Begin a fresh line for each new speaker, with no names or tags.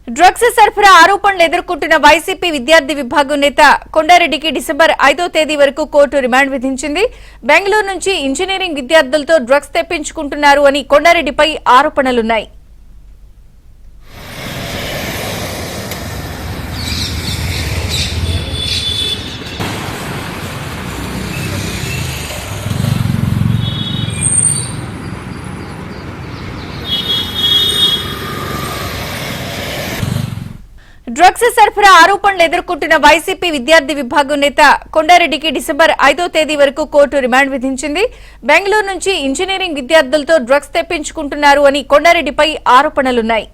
Drugs సరఫరా ఆరోపణలు ఎదుర్కొంటున్న వైసీపీ విద్యార్థి విభాగం నేత కొండారెడ్డికి డిసెంబర్ 5వ తేదీ వరకు కోర్టు రిమాండ్ విధించింది. బెంగళూరు నుంచి ఇంజనీరింగ్ విద్యార్థులతో డ్రగ్స్ తెప్పించుకుంటున్నారు అని కొండారెడ్డిపై ఆరోపణలున్నాయి. డ్రగ్స్ సరఫరా ఆరోపణలు ఎదుర్కొంటున్న వైసీపీ విద్యార్థి విభాగం నేత కొండారెడ్డికి డిసెంబర్ 5వ తేదీ వరకు కోర్టు రిమాండ్ విధించింది. బెంగళూరు నుంచి ఇంజనీరింగ్ విద్యార్థులతో డ్రగ్స్ తెప్పించుకుంటున్నారు అని కొండారెడ్డిపై ఆరోపణలున్నాయి.